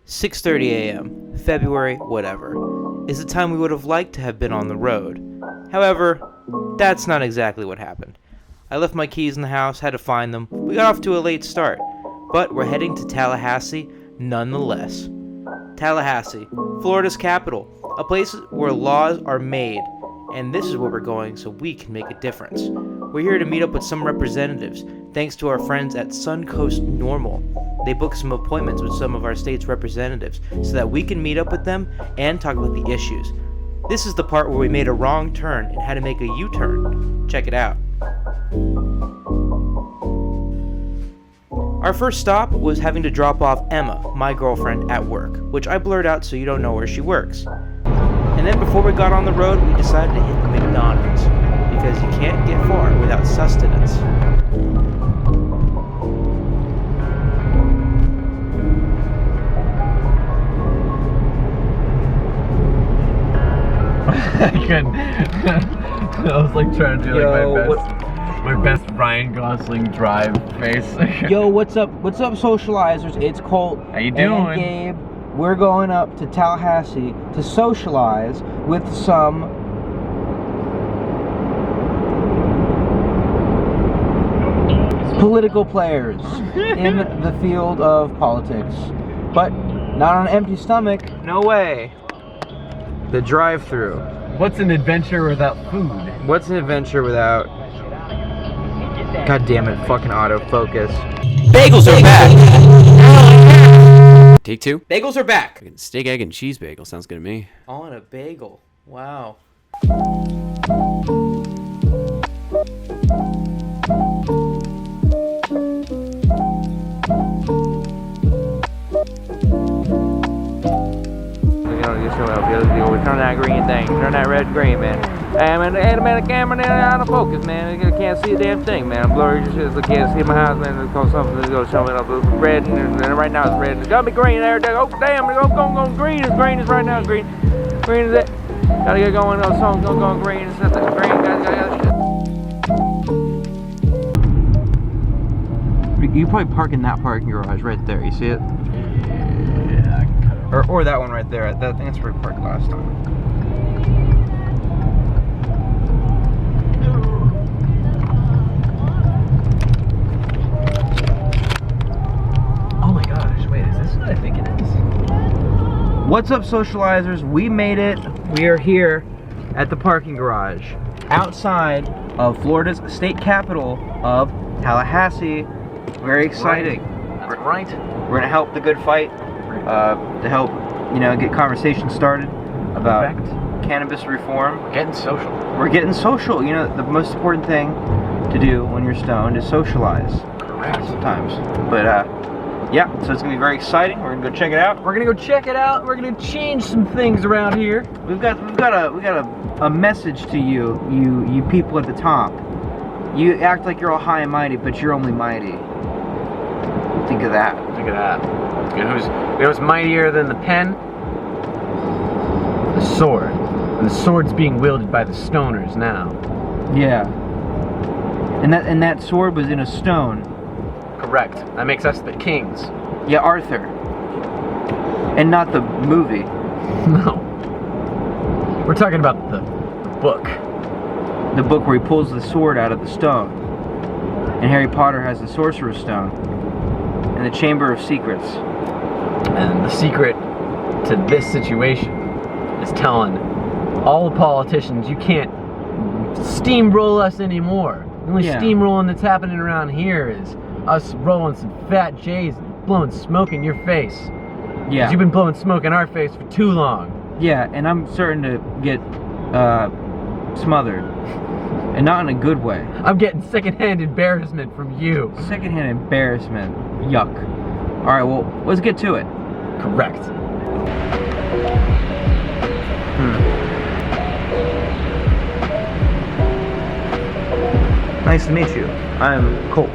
6:30 a.m., February whatever, is the time we would have liked to have been on the road. However, that's not exactly what happened. I left my keys in the house, had to find them. We got off to a late start, but we're heading to Tallahassee nonetheless. Tallahassee, Florida's capital, a place where laws are made, and this is where we're going so we can make a difference. We're here to meet up with some representatives, thanks to our friends at Suncoast NORML. They booked some appointments with some of our state's representatives so that we can meet up with them and talk about the issues. This is the part where we made a wrong turn and had to make a U-turn. Check it out. Our first stop was having to drop off Emma, my girlfriend, at work, which I blurred out so you don't know where she works. And then before we got on the road, we decided to hit the McDonald's, because you can't get far without sustenance. I couldn't. I was like trying to do like my best Ryan Gosling drive face. Yo, what's up? What's up, socializers? It's Colt. How you doing? And Gabe. We're going up to Tallahassee to socialize with some political players in the field of politics, but not on an empty stomach. No way. The drive-through. What's an adventure without food? What's an adventure without? God damn it! Fucking autofocus. Bagels are back. Take two. Bagels are back. Steak, egg, and cheese bagel sounds good to me. On a bagel. Wow. We turn that green thing, turn that red green, man. Hey, man, the camera out of focus, man. I can't see a damn thing, man. I'm blurry as shit, I can't see my house, man. It's called something that's gonna show me up red, and right now it's red. It's gotta be green there. Oh, damn, it's going green. It's green, it's right now green. Green is it. Gotta get going, those songs don't go green. It's the green, shit. You probably park in that parking garage right there, you see it? Or that one right there. I think that's where we parked last time. Oh my gosh, wait, is this what I think it is? What's up, socializers? We made it. We are here at the parking garage outside of Florida's state capital of Tallahassee. Very exciting. That's right. We're gonna help the good fight. To help, get conversation started about cannabis reform. We're getting social. We're getting social. The most important thing to do when you're stoned is socialize. Correct. Sometimes. But, yeah, so it's going to be very exciting. We're going to go check it out. We're going to go check it out. We're going to change some things around here. We've got a message to you people at the top. You act like you're all high and mighty, but you're only mighty. Think of that. Think of that. Who's mightier than the pen? The sword. And the sword's being wielded by the stoners now. Yeah. And that sword was in a stone. Correct. That makes us the kings. Yeah, Arthur. And not the movie. No. We're talking about the book. The book where he pulls the sword out of the stone. And Harry Potter has the Sorcerer's Stone. And the Chamber of Secrets. And the secret to this situation is telling all the politicians you can't steamroll us anymore. The only steamrolling that's happening around here is us rolling some fat J's and blowing smoke in your face. Yeah. Because you've been blowing smoke in our face for too long. Yeah, and I'm starting to get smothered. And not in a good way. I'm getting secondhand embarrassment from you. Secondhand embarrassment. Yuck. Alright, well, let's get to it. Correct. Nice to meet you. I'm Colt.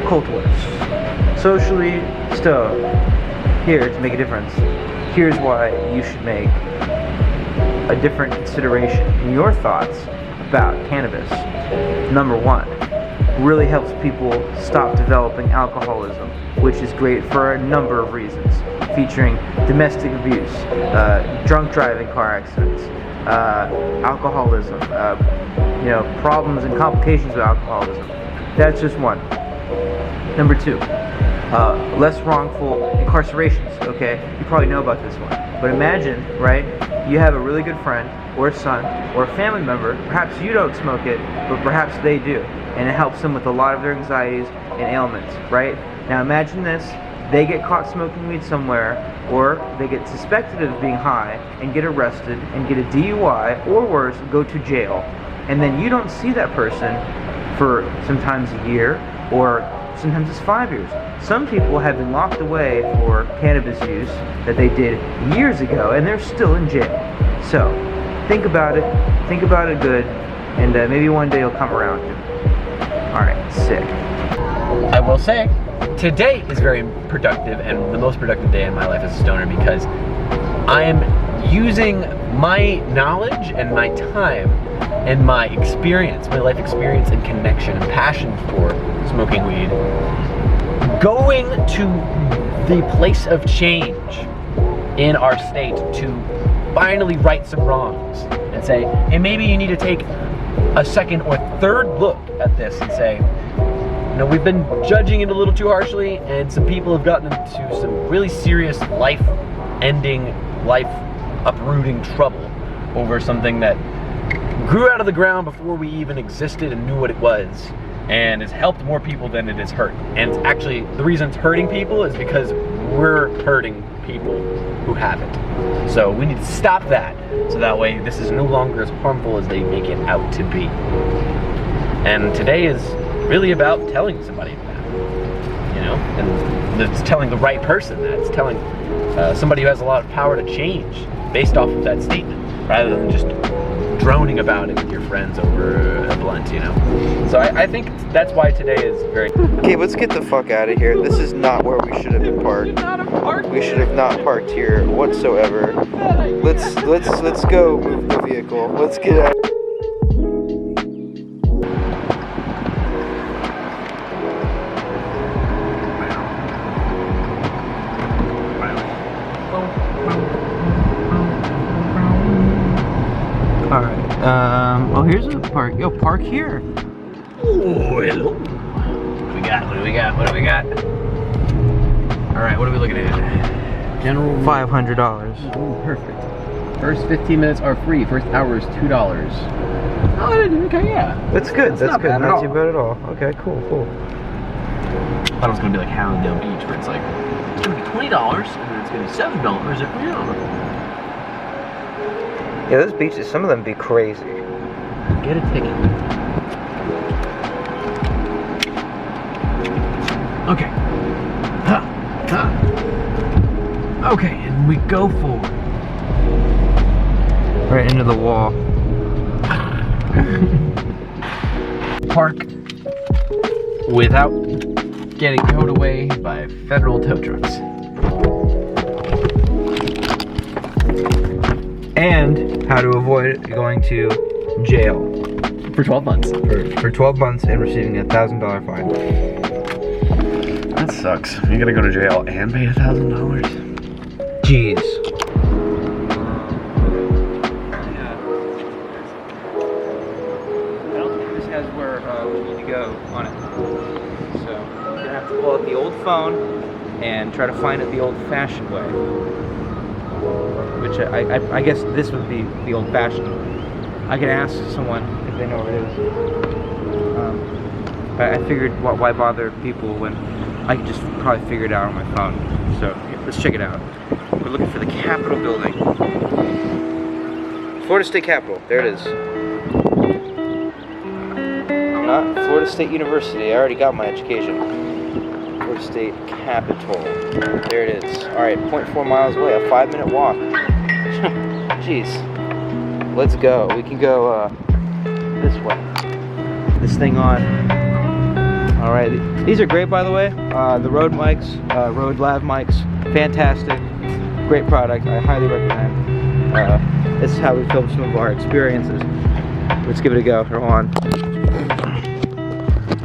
Coltless. Socially stoned. Here to make a difference. Here's why you should make a different consideration in your thoughts about cannabis. Number one, really helps people stop developing alcoholism, which is great for a number of reasons, featuring domestic abuse, drunk driving car accidents, alcoholism, problems and complications of alcoholism. That's just one. Number two, less wrongful incarcerations, okay? You probably know about this one. But imagine, right, you have a really good friend, or a son, or a family member, perhaps you don't smoke it, but perhaps they do, and it helps them with a lot of their anxieties and ailments, right? Now imagine this, they get caught smoking weed somewhere, or they get suspected of being high, and get arrested, and get a DUI, or worse, go to jail, and then you don't see that person for sometimes a year, or sometimes it's 5 years. Some people have been locked away for cannabis use that they did years ago, and they're still in jail. So, think about it good, and maybe one day you'll come around to it. Alright, sick. I will say, today is very productive, and the most productive day in my life as a stoner, because I am using my knowledge and my time and my experience, my life experience and connection and passion for smoking weed, going to the place of change in our state to finally right some wrongs and say, hey, maybe you need to take a second or third look at this and say, we've been judging it a little too harshly, and some people have gotten into some really serious life-ending, life-uprooting trouble over something that grew out of the ground before we even existed and knew what it was, and it's helped more people than it has hurt. And it's actually, the reason it's hurting people is because we're hurting people who have it. So we need to stop that, so that way this is no longer as harmful as they make it out to be. And today is really about telling somebody that, and it's telling the right person that. It's telling somebody who has a lot of power to change based off of that statement, rather than just droning about it with your friends over a blunt, So I think that's why today is very... Okay, let's get the fuck out of here. This is not where we should have been parked. We should have not parked here whatsoever. Let's go move the vehicle. Let's get out. Well, here's a park. Yo, park here. Oh, hello. What do we got? Alright, what are we looking at? General... $500. Oh, perfect. First 15 minutes are free. First hour is $2. Oh, okay, yeah. That's good. That's not good. bad at Not all. too bad at all. Okay, cool. I thought it was going to be like Hallandale Beach, where it's like, it's going to be $20, and then it's going to be $7 if we don't. Yeah, those beaches, some of them be crazy. Get a ticket. Okay. Okay, and we go forward. Right into the wall. Parked without getting towed away by federal tow trucks. And how to avoid going to jail. For 12 months. For 12 months and receiving a $1,000 fine. That sucks. You gotta go to jail and pay $1,000? Jeez. I don't think this has where we need to go on it. So we're gonna have to pull out the old phone and try to find it the old-fashioned way. Which I guess this would be the old-fashioned. I could ask someone if they know where it is. But I figured why bother people when I could just probably figure it out on my phone. So yeah, let's check it out. We're looking for the Capitol building. Florida State Capitol. There it is. Not Florida State University. I already got my education. Florida State Capitol. There it is. Alright, 0.4 miles away. A 5-minute walk. Jeez. Let's go. We can go this way. This thing on. Alright. These are great, by the way. The Rode mics, Rode Lav mics. Fantastic. Great product. I highly recommend. This is how we film some of our experiences. Let's give it a go. Hold on.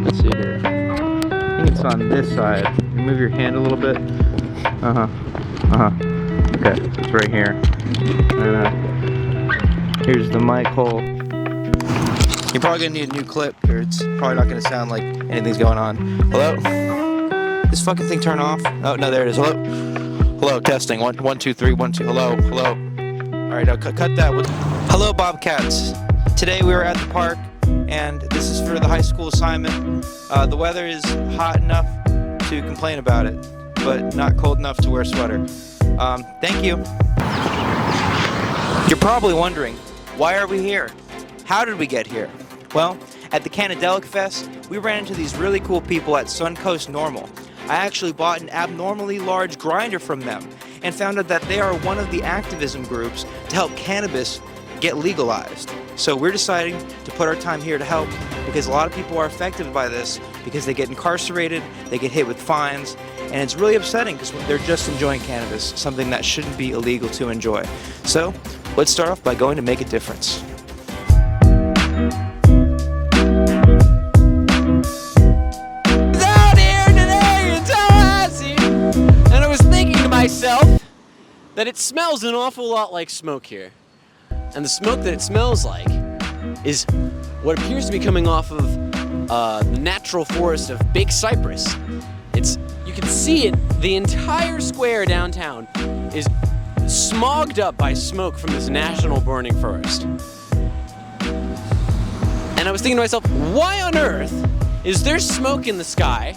Let's see here. I think it's on this side. You move your hand a little bit. Okay, so it's right here. And here's the mic hole. You're probably gonna need a new clip, or it's probably not gonna sound like anything's going on. Hello? This fucking thing turn off? Oh no, there it is. Hello? Hello, testing. 1, 2, 3, 1, 2. Hello, hello. All right, now cut that. Hello, Bobcats. Today we were at the park, and this is for the high school assignment. The weather is hot enough to complain about it, but not cold enough to wear a sweater. Thank you. You're probably wondering, why are we here? How did we get here? Well, at the Canadelic Fest, we ran into these really cool people at Suncoast NORML. I actually bought an abnormally large grinder from them and found out that they are one of the activism groups to help cannabis get legalized. So we're deciding to put our time here to help because a lot of people are affected by this because they get incarcerated, they get hit with fines, and it's really upsetting because they're just enjoying cannabis, something that shouldn't be illegal to enjoy. So let's start off by going to make a difference. Myself that it smells an awful lot like smoke here, and the smoke that it smells like is what appears to be coming off of the natural forest of big cypress. You can see it. The entire square downtown is smogged up by smoke from this national burning forest. And I was thinking to myself, why on earth is there smoke in the sky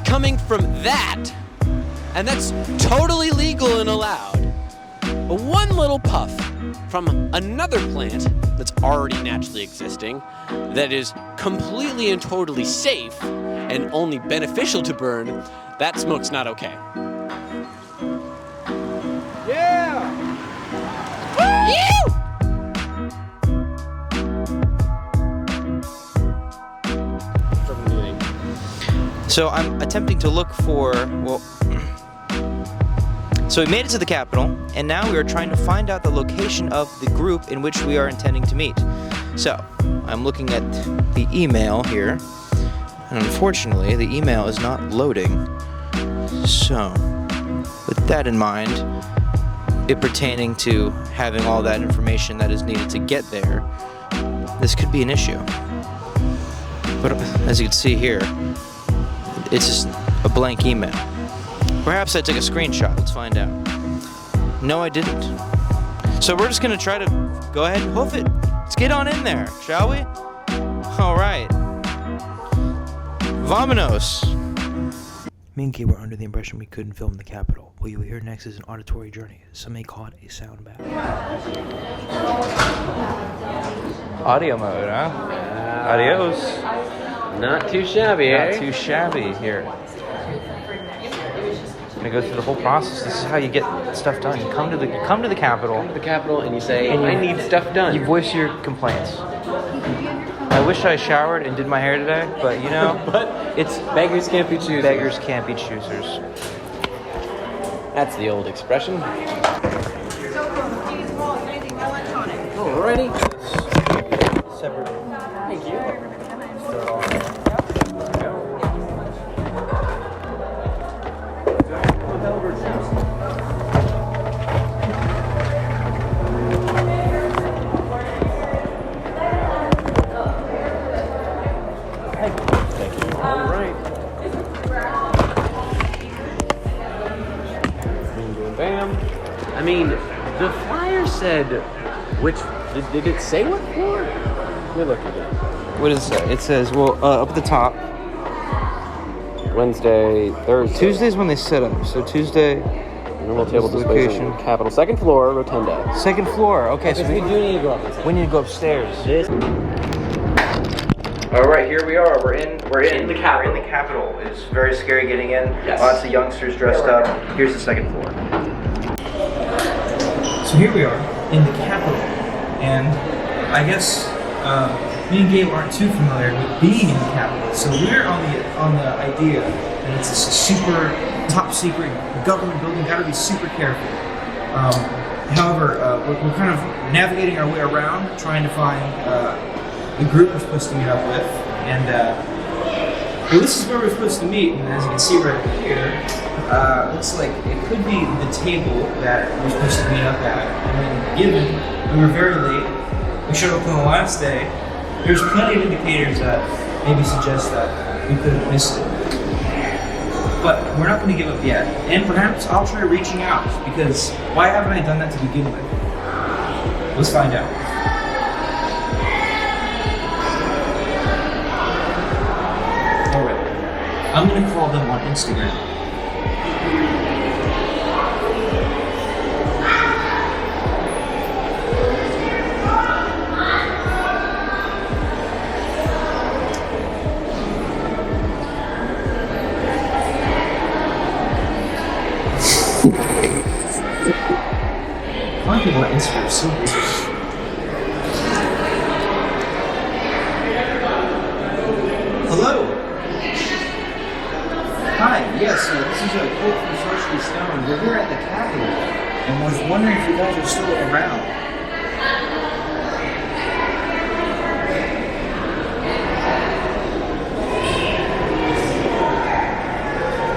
coming from that? And that's totally legal and allowed. But one little puff from another plant that's already naturally existing, that is completely and totally safe and only beneficial to burn, that smoke's not okay. Yeah! So I'm attempting to look for, well, so we made it to the Capitol, and now we are trying to find out the location of the group in which we are intending to meet. So, I'm looking at the email here, and unfortunately, the email is not loading. So, with that in mind, it pertaining to having all that information that is needed to get there, this could be an issue. But as you can see here, it's just a blank email. Perhaps I took a screenshot. Let's find out. No, I didn't. So we're just gonna try to go ahead and hoof it. Let's get on in there, shall we? All right. Vamonos. Me and Gabe were under the impression we couldn't film the Capitol. What you will hear next is an auditory journey. Some may call it a sound bath. Audio mode, huh? Adios. Not too shabby, Not too shabby here. Gonna go through the whole process. This is how you get stuff done. You come to the Capitol. The Capitol, and you say, I need stuff done. You voice your complaints. I wish I showered and did my hair today, but you know, but it's beggars can't be choosers. Beggars can't be choosers. That's the old expression. Alrighty. Separate. Thank you. Bam. I mean, the flyer said, did it say what floor? Let me look again. What does it say? It says, well, up at the top. Wednesday, Thursday. Tuesday's when they set up. So Tuesday. Normal table displays in Capitol. Second floor, Rotunda. Second floor. Okay, so we do need to go up. We need to go upstairs. All right, here we are. We're in the Capitol. We're in the Capitol. It's very scary getting in. Yes. Lots of youngsters dressed up. Here's the second floor. So here we are in the Capitol, and I guess me and Gabe aren't too familiar with being in the Capitol. So we're on the idea that it's a super top secret government building. Got to be super careful. However, we're kind of navigating our way around, trying to find the group we're supposed to meet up with, and Well, this is where we're supposed to meet, and as you can see right here, looks like it could be the table that we're supposed to meet up at. And given we were very late, we showed up on the last day, there's plenty of indicators that maybe suggest that we could have missed it. But we're not going to give up yet. And perhaps I'll try reaching out, because why haven't I done that to begin with? Let's find out. Alright, I'm going to call them on Instagram. Finding people on Instagram is so weird. Hello. Hi. Yes. This is Colt from Socially Stone. We're here at the CAPTOL, and was wondering if you guys are still around.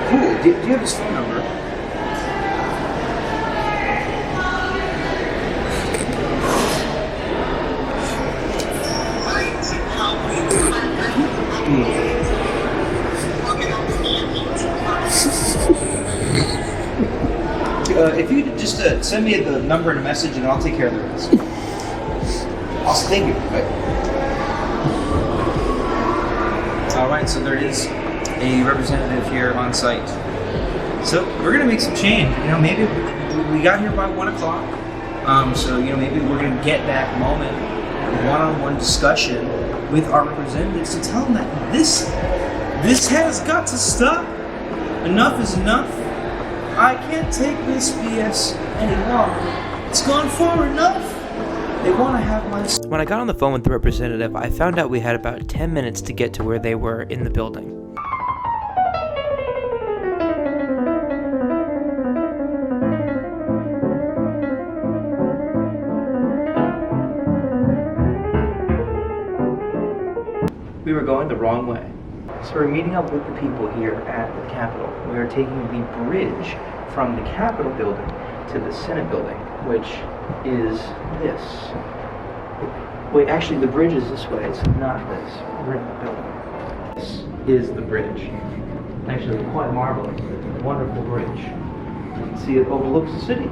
Cool. Do you have his phone number? If you could just send me the number and a message, and I'll take care of the rest. Awesome, thank you. Bye. All right, so there is a representative here on site. So we're gonna make some change. You know, maybe we got here by 1 o'clock. So you know, maybe we're gonna get that moment, one-on-one discussion with our representatives to tell them that this has got to stop. Enough is enough. I can't take this BS any longer. It's gone far enough. They want to have my... When I got on the phone with the representative, I found out we had about 10 minutes to get to where they were in the building. We were going the wrong way. So we're meeting up with the people here at the Capitol. We are taking the bridge from the Capitol building to the Senate building, which is this. Wait, actually the bridge is this way, it's not this. We're in the building. This is the bridge. Actually, quite marvelous. It's a wonderful bridge. You can see it overlooks the city.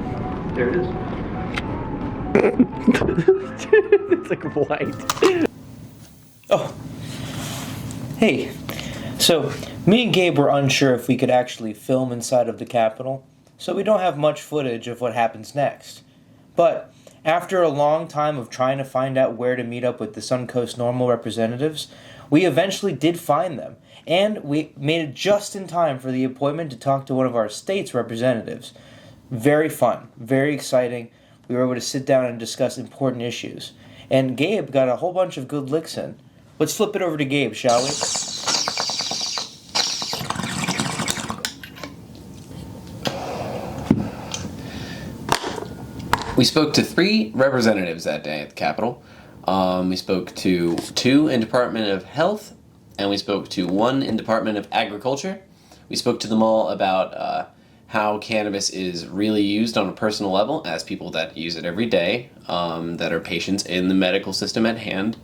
There it is. It's like white. Oh. Hey. So, me and Gabe were unsure if we could actually film inside of the Capitol, so we don't have much footage of what happens next. But, after a long time of trying to find out where to meet up with the Suncoast NORML representatives, we eventually did find them, and we made it just in time for the appointment to talk to one of our state's representatives. Very fun, very exciting. We were able to sit down and discuss important issues. And Gabe got a whole bunch of good licks in. Let's flip it over to Gabe, shall we? We spoke to 3 representatives that day at the Capitol. We spoke to 2 in Department of Health, and we spoke to 1 in Department of Agriculture. We spoke to them all about how cannabis is really used on a personal level as people that use it every day, that are patients in the medical system at hand,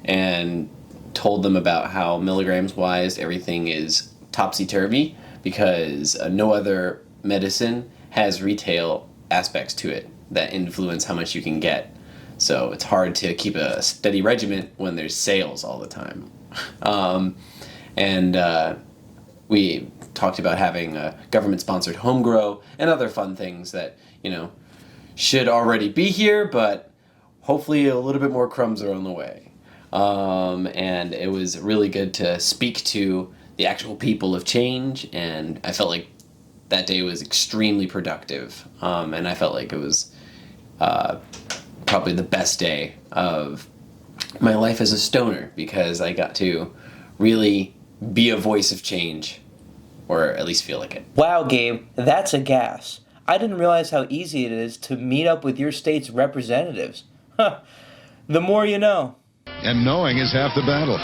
and told them about how milligrams-wise everything is topsy-turvy because no other medicine has retail aspects to it that influence how much you can get. So it's hard to keep a steady regimen when there's sales all the time. We talked about having a government-sponsored home grow and other fun things that, you know, should already be here, but hopefully a little bit more crumbs are on the way. And it was really good to speak to the actual people of change, and I felt like that day was extremely productive, and I felt like it was probably the best day of my life as a stoner, because I got to really be a voice of change, or at least feel like it. Wow, Gabe, that's a gas. I didn't realize how easy it is to meet up with your state's representatives. Huh. The more you know. And knowing is half the battle.